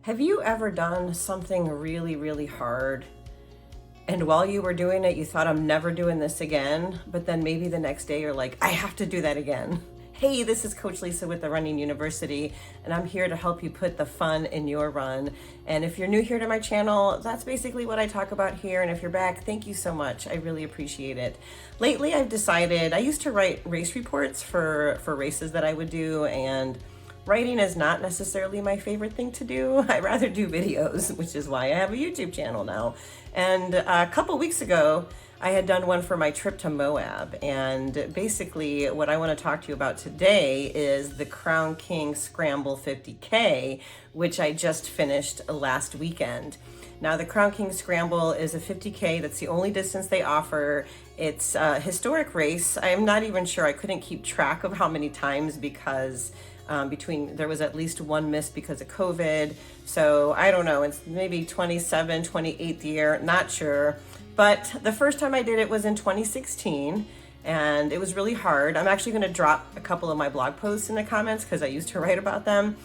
Have you ever done something really, really hard, and while you were doing it, you thought, I'm never doing this again, but then maybe the next day you're like, I have to do that again? Hey, this is Coach Lisa with the Running University, and I'm here to help you put the fun in your run. And if you're new here to my channel, that's basically what I talk about here. And if you're back, thank you so much. I really appreciate it. Lately, I've decided, I used to write race reports for races that I would do, and writing is not necessarily my favorite thing to do. I rather do videos, which is why I have a YouTube channel now. And a couple weeks ago, I had done one for my trip to Moab. And basically what I want to talk to you about today is the Crown King Scramble 50K, which I just finished last weekend. Now, the Crown King Scramble is a 50K. That's the only distance they offer. It's a historic race. I'm not even sure. I couldn't keep track of how many times because there was at least one miss because of COVID. So I don't know, it's maybe 28th year, not sure. But the first time I did it was in 2016, and it was really hard. I'm actually gonna drop a couple of my blog posts in the comments because I used to write about them.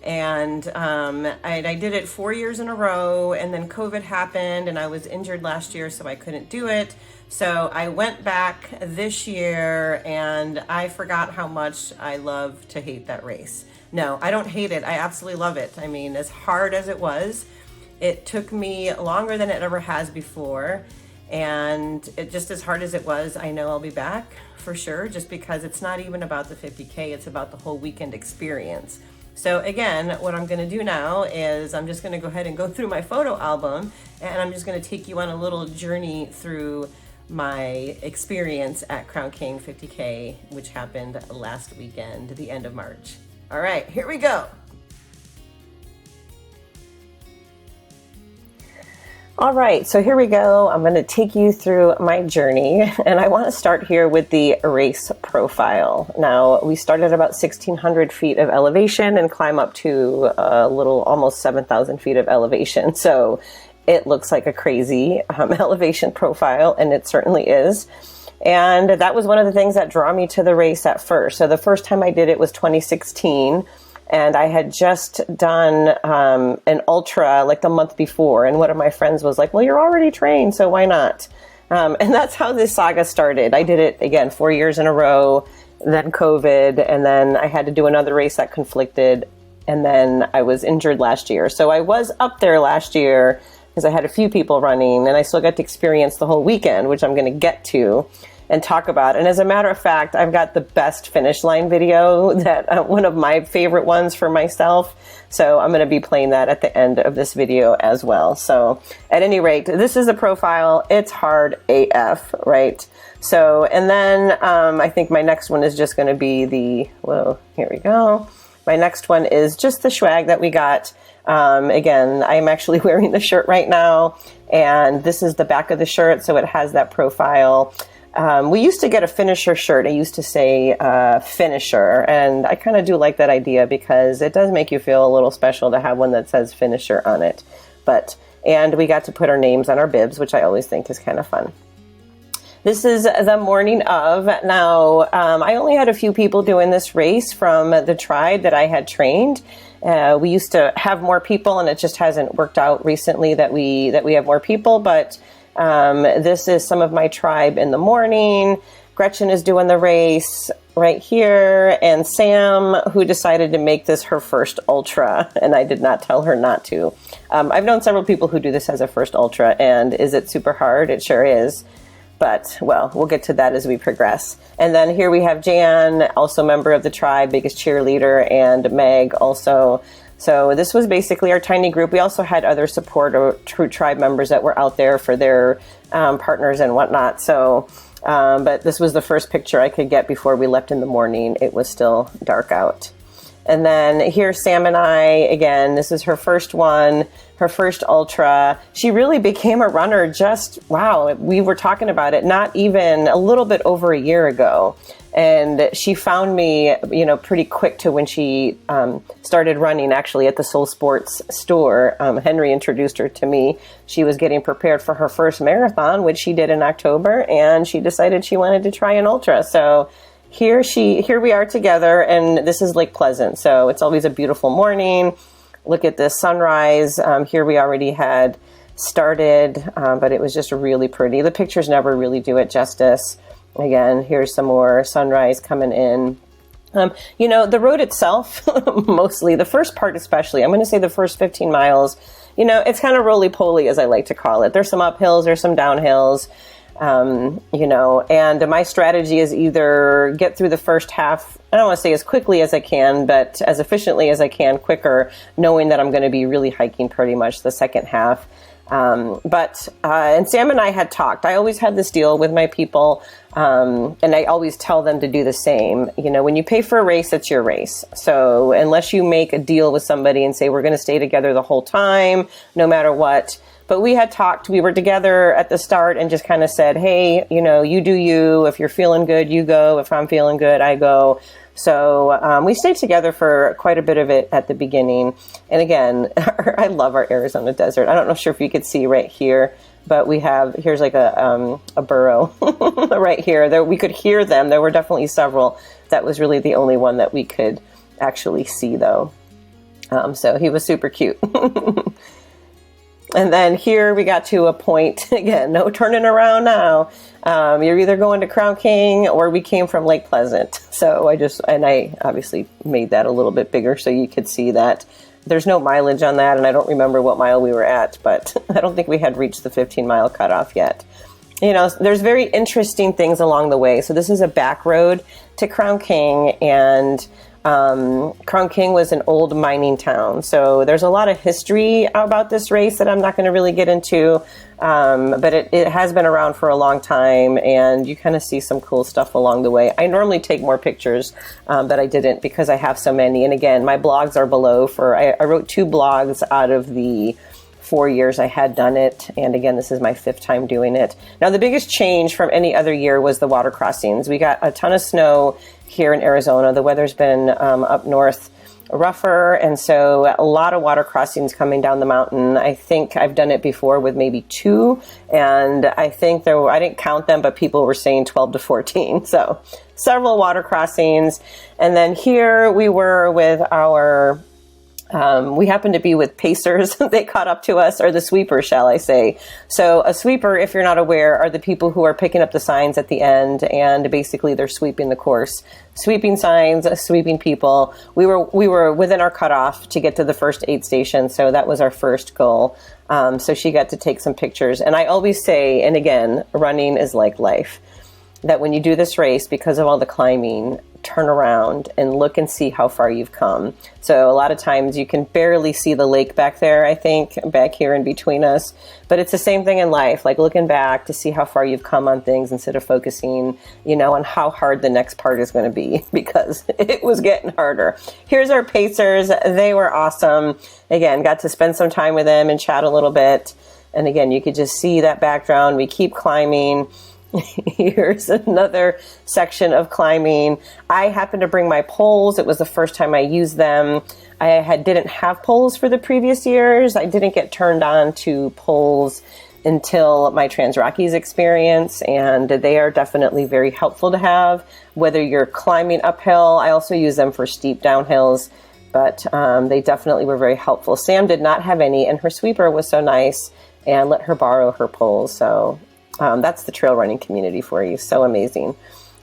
And I did it 4 years in a row, and then COVID happened and I was injured last year, so I couldn't do it. So I went back this year, and I forgot how much I love to hate that race. No, I don't hate it. I absolutely love it. I mean, as hard as it was, it took me longer than it ever has before. And it just as hard as it was, I know I'll be back for sure, just because it's not even about the 50K, it's about the whole weekend experience. So again, what I'm gonna do now is I'm just gonna go ahead and go through my photo album, and I'm just gonna take you on a little journey through my experience at Crown King 50K, which happened last weekend, the end of March. All right, here we go. All right, so here we go. I'm going to take you through my journey, and I want to start here with the race profile. Now, we started at about 1,600 feet of elevation and climb up to a little almost 7,000 feet of elevation. So it looks like a crazy elevation profile, and it certainly is. And that was one of the things that drew me to the race at first. So the first time I did it was 2016. And I had just done an ultra like the month before. And one of my friends was like, well, you're already trained, so why not? And that's how this saga started. I did it, again, 4 years in a row, then COVID, and then I had to do another race that conflicted. And then I was injured last year. So I was up there last year because I had a few people running, and I still got to experience the whole weekend, which I'm going to get to and talk about. And as a matter of fact, I've got the best finish line video, that one of my favorite ones for myself. So I'm going to be playing that at the end of this video as well. So at any rate, this is a profile. It's hard AF, right? So, and then I think my next one is just going to be here we go. My next one is just the swag that we got. Again, I'm actually wearing the shirt right now, and this is the back of the shirt. So it has that profile. We used to get a finisher shirt. I used to say finisher, and I kind of do like that idea because it does make you feel a little special to have one that says finisher on it. And we got to put our names on our bibs, which I always think is kind of fun. This is the morning of. Now, I only had a few people doing this race from the tribe that I had trained. We used to have more people, and it just hasn't worked out recently that we have more people, but this is some of my tribe in the morning. Gretchen is doing the race right here, and Sam, who decided to make this her first ultra, and I did not tell her not to. I've known several people who do this as a first ultra, and is it super hard? It sure is. But, well, we'll get to that as we progress. And then here we have Jan, also member of the tribe, biggest cheerleader, and Meg also. So this was basically our tiny group. We also had other support or true tribe members that were out there for their partners and whatnot. So, but this was the first picture I could get before we left in the morning. It was still dark out. And then here's Sam and I, again, this is her first one, her first ultra. She really became a runner just, wow, we were talking about it, not even a little bit over a year ago. And she found me, pretty quick to when she started running, actually, at the Soul Sports store. Henry introduced her to me. She was getting prepared for her first marathon, which she did in October, and she decided she wanted to try an ultra. So here we are together, and this is Lake Pleasant. So it's always a beautiful morning. look at this sunrise. Here we already had started, but it was just really pretty. The pictures never really do it justice. Again, here's some more sunrise coming in. You know, the road itself, mostly, the first part especially, I'm going to say the first 15 miles, you know, it's kind of roly-poly, as I like to call it. There's some uphills, there's some downhills, you know, and my strategy is either get through the first half, I don't want to say as quickly as I can, but as efficiently as I can, quicker, knowing that I'm going to be really hiking pretty much the second half. And Sam and I had talked. I always had this deal with my people, and I always tell them to do the same. You know, when you pay for a race, it's your race. So unless you make a deal with somebody and say, we're going to stay together the whole time, no matter what. But we had talked, we were together at the start and just kind of said, hey, you know, you do you. If you're feeling good, you go. If I'm feeling good, I go. So we stayed together for quite a bit of it at the beginning. And again, I love our Arizona desert. I don't know sure if you could see right here, but we have, here's like a burro right here. There, we could hear them. There were definitely several. That was really the only one that we could actually see, though. So he was super cute. And then here we got to a point, again, no turning around now. You're either going to Crown King or we came from Lake Pleasant. So I obviously made that a little bit bigger so you could see that. There's no mileage on that, and I don't remember what mile we were at, but I don't think we had reached the 15-mile cutoff yet. You know, there's very interesting things along the way. So this is a back road to Crown King, and Crown King was an old mining town. So there's a lot of history about this race that I'm not going to really get into. But it has been around for a long time, and you kind of see some cool stuff along the way. I normally take more pictures, but I didn't because I have so many. And again, my blogs are below I wrote 2 blogs out of the 4 years I had done it. And again, this is my 5th time doing it. Now, the biggest change from any other year was the water crossings. We got a ton of snow here in Arizona. The weather's been up north rougher, and so a lot of water crossings coming down the mountain. I think I've done it before with maybe 2, and I think I didn't count them, but people were saying 12 to 14. So several water crossings. And then here we were with our we happened to be with pacers. They caught up to us, or the sweepers, shall I say. So a sweeper, if you're not aware, are the people who are picking up the signs at the end, and basically they're sweeping the course. Sweeping signs, sweeping people. We were within our cutoff to get to the first 8 stations, so that was our first goal. So she got to take some pictures. And I always say, and again, running is like life, that when you do this race, because of all the climbing, turn around and look and see how far you've come. So a lot of times you can barely see the lake back there, I think, back here in between us. But it's the same thing in life, like looking back to see how far you've come on things instead of focusing, you know, on how hard the next part is going to be, because it was getting harder. Here's our pacers. They were awesome. Again, got to spend some time with them and chat a little bit. And again, you could just see that background. We keep climbing. Here's another section of climbing. I happened to bring my poles. It was the first time I used them. I didn't have poles for the previous years. I didn't get turned on to poles until my Trans Rockies experience, and they are definitely very helpful to have, whether you're climbing uphill. I also use them for steep downhills, but they definitely were very helpful. Sam did not have any, and her sweeper was so nice and let her borrow her poles. So that's the trail running community for you. So amazing.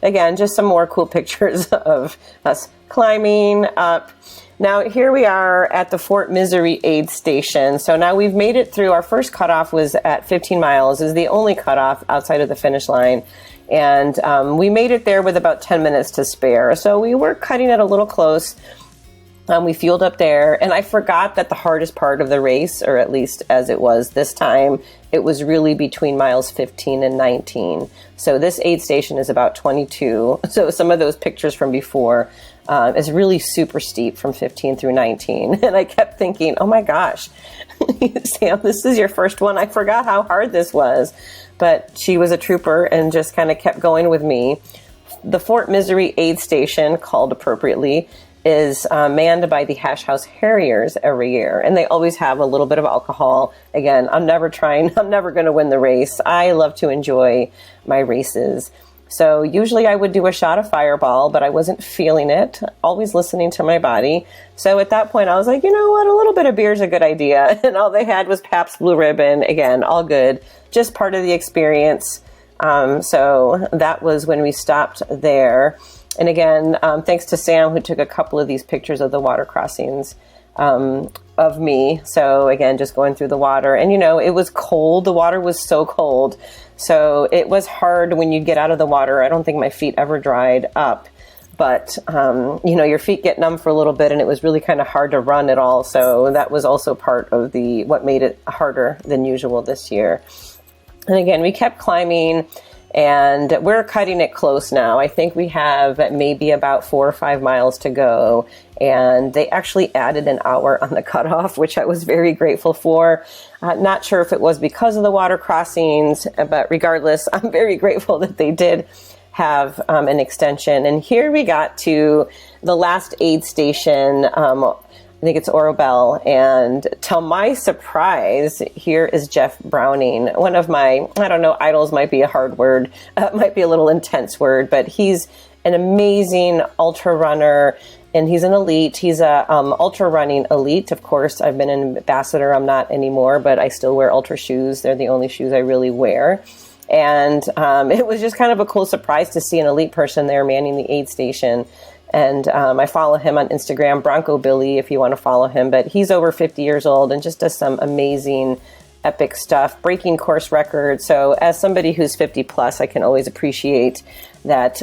Again, just some more cool pictures of us climbing up. Now, here we are at the Fort Misery aid station. So now we've made it through. Our first cutoff was at 15 miles. Is the only cutoff outside of the finish line. And we made it there with about 10 minutes to spare. So we were cutting it a little close. We fueled up there, and I forgot that the hardest part of the race, or at least as it was this time, it was really between miles 15 and 19. So this aid station is about 22. So some of those pictures from before is really super steep from 15 through 19. And I kept thinking, oh my gosh, Sam, this is your first one. I forgot how hard this was. But she was a trooper and just kind of kept going with me. The Fort Misery aid station, called appropriately, is manned by the Hash House Harriers every year, and they always have a little bit of alcohol. Again, I'm never going to win the race. I love to enjoy my races. So usually I would do a shot of Fireball, but I wasn't feeling it, always listening to my body. So at that point I was like, you know what, a little bit of beer is a good idea. And all they had was Pabst Blue Ribbon. Again, all good, just part of the experience. So that was when we stopped there. And again, thanks to Sam, who took a couple of these pictures of the water crossings of me. So again, just going through the water, and it was cold. The water was so cold. So it was hard when you get out of the water. I don't think my feet ever dried up, but your feet get numb for a little bit, and it was really kind of hard to run at all. So that was also part of what made it harder than usual this year. And again, we kept climbing, and we're cutting it close now. I think we have maybe about 4 or 5 miles to go. And they actually added an hour on the cutoff, which I was very grateful for. Not sure if it was because of the water crossings, but regardless, I'm very grateful that they did have an extension. And here we got to the last aid station. I think it's Orobel. And to my surprise, here is Jeff Browning. One of my, I don't know, idols might be a hard word, might be a little intense word, but he's an amazing ultra runner. And he's an elite. He's a ultra running elite. Of course, I've been an ambassador. I'm not anymore, but I still wear ultra shoes. They're the only shoes I really wear. And it was just kind of a cool surprise to see an elite person there manning the aid station. And I follow him on Instagram, Bronco Billy, if you want to follow him. But he's over 50 years old and just does some amazing, epic stuff, breaking course records. So as somebody who's 50 plus, I can always appreciate that,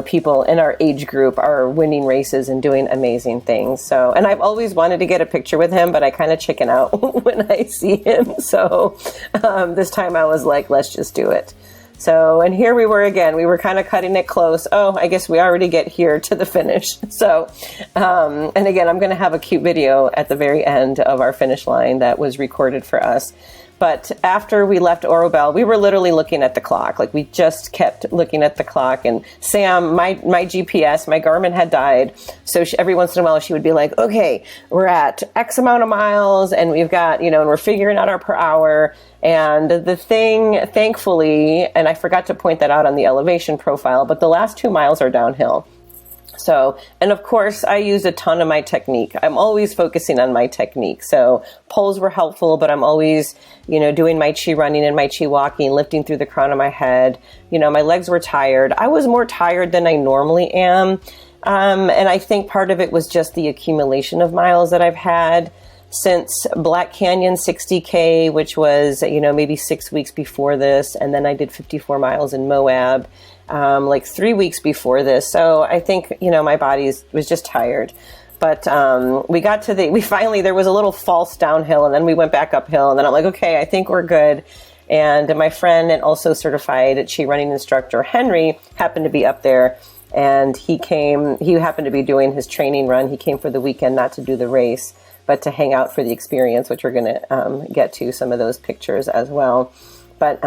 people in our age group are winning races and doing amazing things. So, and I've always wanted to get a picture with him, but I kind of chicken out when I see him. So this time I was like, let's just do it. So, and here we were again, we were kind of cutting it close. Oh, I guess we already get here to the finish. So, and again, I'm going to have a cute video at the very end of our finish line that was recorded for us. But after we left Orobel, we were literally looking at the clock. Like, we just kept looking at the clock. And Sam, my GPS, my Garmin had died. So every once in a while she would be like, okay, we're at X amount of miles and we've got, and we're figuring out our per hour. And the thing, thankfully, and I forgot to point that out on the elevation profile, but the last 2 miles are downhill. So, and of course, I use a ton of my technique. I'm always focusing on my technique. So poles were helpful, but I'm always, doing my chi running and my chi walking, lifting through the crown of my head. My legs were tired. I was more tired than I normally am. And I think part of it was just the accumulation of miles that I've had since Black Canyon 60K, which was, maybe 6 weeks before this. And then I did 54 miles in Moab. Like 3 weeks before this. So I think, my body was just tired. But we got to there was a little false downhill, and then we went back uphill, and then I'm like, okay, I think we're good. And my friend and also certified Chi running instructor, Henry, happened to be up there, and he happened to be doing his training run. He came for the weekend, not to do the race, but to hang out for the experience, which we're going to get to some of those pictures as well. But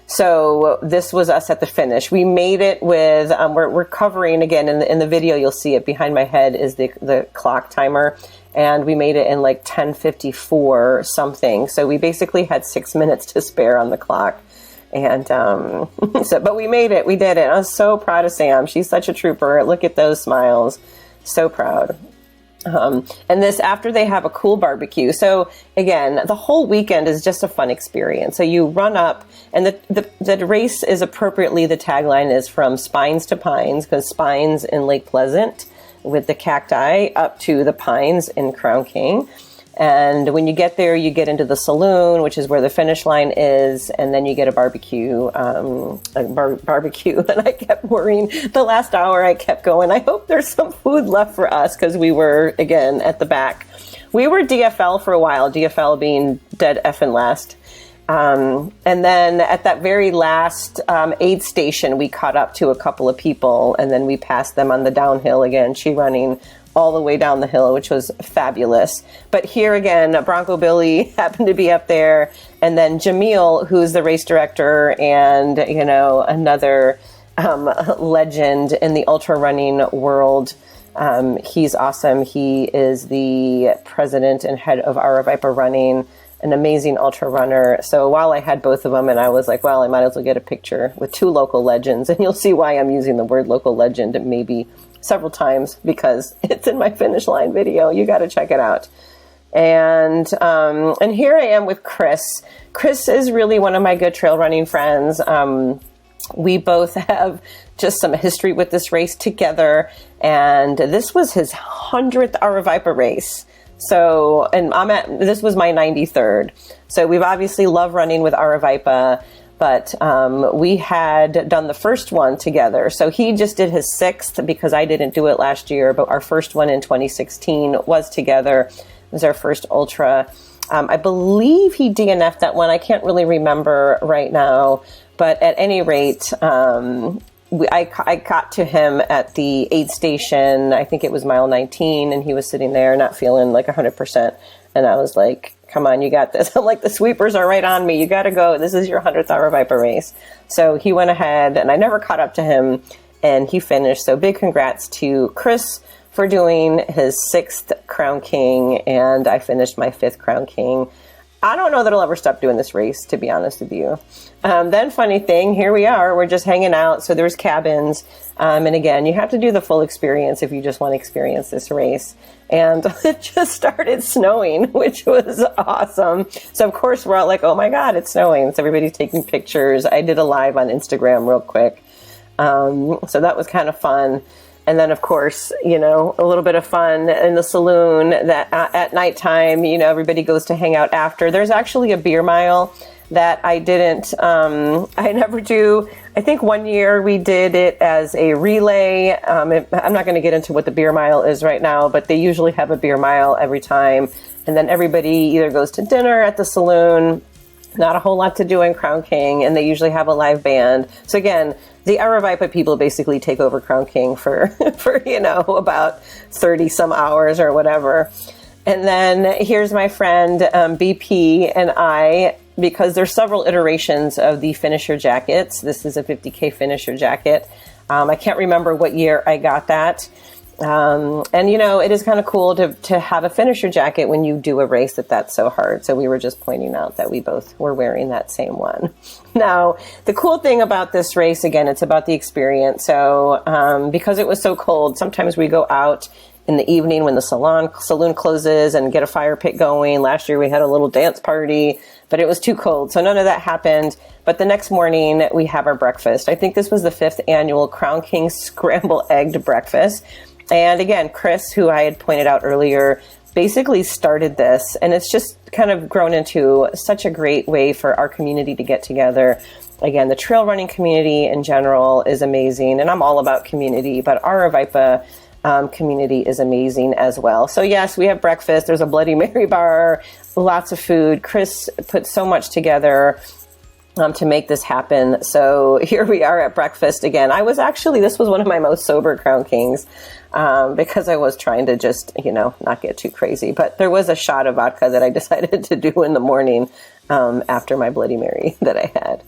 so this was us at the finish. We made it with, we're covering, again, in the video, you'll see it behind my head is the clock timer. And we made it in like 10:54 something. So we basically had 6 minutes to spare on the clock. And but we made it. We did it. I was so proud of Sam. She's such a trooper. Look at those smiles. So proud. And this after they have a cool barbecue. So again, the whole weekend is just a fun experience. So you run up, and the race is appropriately, the tagline is from Spines to Pines, because Spines in Lake Pleasant with the cacti up to the Pines in Crown King. And when you get there, you get into the saloon, which is where the finish line is, and then you get a barbecue. Barbecue. And I kept worrying. The last hour, I kept going, I hope there's some food left for us, because we were, again, at the back. We were DFL for a while, DFL being dead effing last. And then at that very last aid station, we caught up to a couple of people, and then we passed them on the downhill again, Chi running all the way down the hill, which was fabulous. But here again, Bronco Billy happened to be up there. And then Jamil, who's the race director and, another legend in the ultra running world. He's awesome. He is the president and head of Aravaipa Running. an amazing ultra runner. So while I had both of them, and I was like, well, I might as well get a picture with two local legends. And you'll see why I'm using the word local legend maybe several times, because it's in my finish line video. You got to check it out. And here I am with Chris. Chris is really one of my good trail running friends. We both have just some history with this race together, and this was his 100th 𝙍𝙘𝙘 race. So, and this was my 93rd. So we've obviously loved running with 𝙍𝙘𝙘, but we had done the first one together. So he just did his 6th because I didn't do it last year, but our first one in 2016 was together. It was our first ultra. I believe he DNF'd that one. I can't really remember right now, but at any rate, I got to him at the aid station. I think it was mile 19, and he was sitting there not feeling like 100%. And I was like, come on, you got this. I'm like, the sweepers are right on me. You got to go. This is your 100th 𝙍𝙘𝙘 race. So he went ahead, and I never caught up to him, and he finished. So big congrats to Chris for doing his 6th Crown King, and I finished my 5th Crown King. I don't know that I'll ever stop doing this race, to be honest with you. Then funny thing, here we are, we're just hanging out. So there's cabins. And again, you have to do the full experience if you just want to experience this race. And it just started snowing, which was awesome. So of course we're all like, oh my God, it's snowing. So everybody's taking pictures. I did a live on Instagram real quick. So that was kind of fun. And then, of course, you know, a little bit of fun in the saloon that at nighttime, you know, everybody goes to hang out after. There's actually a beer mile that I never do. I think one year we did it as a relay. I'm not going to get into what the beer mile is right now, but they usually have a beer mile every time. And then everybody either goes to dinner at the saloon. Not a whole lot to do in Crown King, and they usually have a live band. So again, the 𝙍𝙘𝙘 people basically take over Crown King for you know, about 30 some hours or whatever. And then here's my friend BP and I, because there's several iterations of the finisher jackets. This is a 50K finisher jacket. I can't remember what year I got that. And you know, it is kind of cool to have a finisher jacket when you do a race that's so hard. So we were just pointing out that we both were wearing that same one. Now, the cool thing about this race, again, it's about the experience. So, because it was so cold, sometimes we go out in the evening when the saloon closes and get a fire pit going. Last year we had a little dance party, but it was too cold. So none of that happened. But the next morning we have our breakfast. I think this was the 5th annual Crown King Scramble egged breakfast. And again, Chris, who I had pointed out earlier, basically started this, and it's just kind of grown into such a great way for our community to get together. Again, the trail running community in general is amazing, and I'm all about community, but our 𝙍𝙘𝙘 community is amazing as well. So yes, we have breakfast. There's a Bloody Mary bar, lots of food. Chris put so much together to make this happen. So here we are at breakfast again. This was one of my most sober Crown Kings, because I was trying to just, you know, not get too crazy. But there was a shot of vodka that I decided to do in the morning after my Bloody Mary that I had.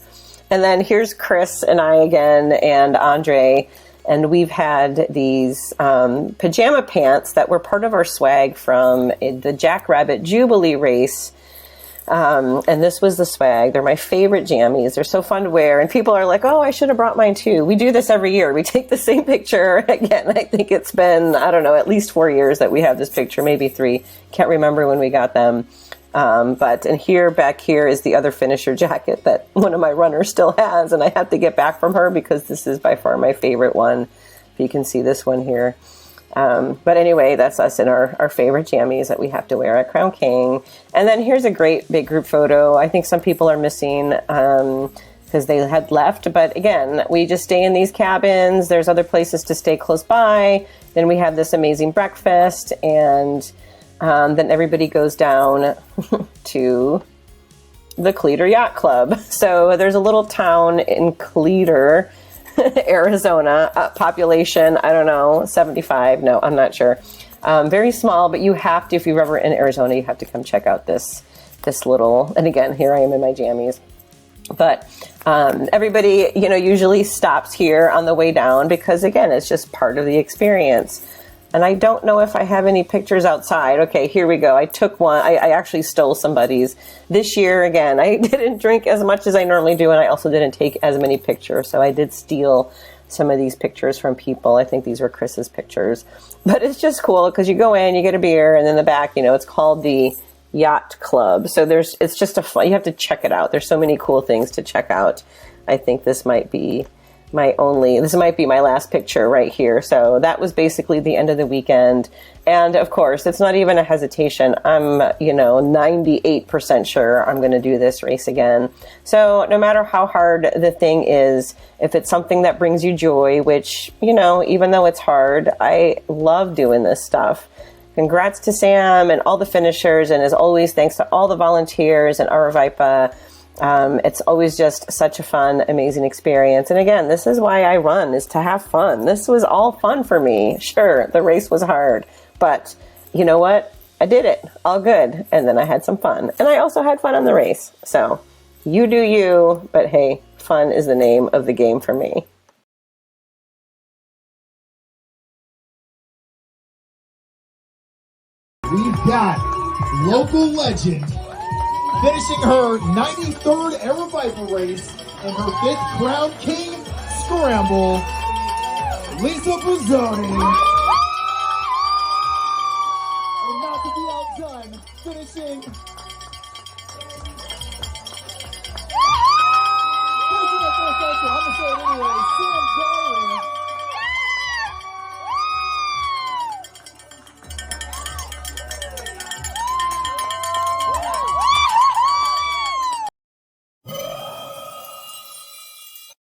And then here's Chris and I again, and Andre, and we've had these pajama pants that were part of our swag from the Jackrabbit Jubilee race. And this was the swag. They're my favorite jammies. They're so fun to wear. And people are like, oh, I should have brought mine too. We do this every year. We take the same picture. Again, I think it's been, I don't know, at least 4 years that we have this picture, maybe 3. Can't remember when we got them. And back here is the other finisher jacket that one of my runners still has. And I have to get back from her because this is by far my favorite one. If you can see this one here. But anyway, that's us in our favorite jammies that we have to wear at Crown King. And then here's a great big group photo. I think some people are missing because they had left. But again, we just stay in these cabins. There's other places to stay close by. Then we have this amazing breakfast. And then everybody goes down to the Cleator Yacht Club. So there's a little town in Cleator, Arizona, population, I don't know, 75. No, I'm not sure. Very small, but you have to, if you're ever in Arizona, you have to come check out this little, and again, here I am in my jammies. But everybody, you know, usually stops here on the way down because, again, it's just part of the experience. And I don't know if I have any pictures outside. Okay, here we go. I took one. I actually stole somebody's. This year, again, I didn't drink as much as I normally do, and I also didn't take as many pictures. So I did steal some of these pictures from people. I think these were Chris's pictures. But it's just cool because you go in, you get a beer, and in the back, you know, it's called the Yacht Club. So it's just a fun, you have to check it out. There's so many cool things to check out. I think this might be my last picture right here. So that was basically the end of the weekend. And of course, it's not even a hesitation. I'm, 98% sure I'm going to do this race again. So no matter how hard the thing is, if it's something that brings you joy, which, even though it's hard, I love doing this stuff. Congrats to Sam and all the finishers. And as always, thanks to all the volunteers and 𝙍𝙖𝙘𝙚. It's always just such a fun, amazing experience. And again, this is why I run, is to have fun. This was all fun for me. Sure, the race was hard, but you know what? I did it. All good. And then I had some fun. And I also had fun on the race. So you do you, but hey, fun is the name of the game for me. We've got local legend finishing her 93rd 𝙍𝙖𝙘𝙚 race and her 5th Crown King Scramble, 𝙍𝙖𝙘𝙚. And not to be outdone, finishing I'm going to say it anyway, 𝙍𝙖𝙘𝙚.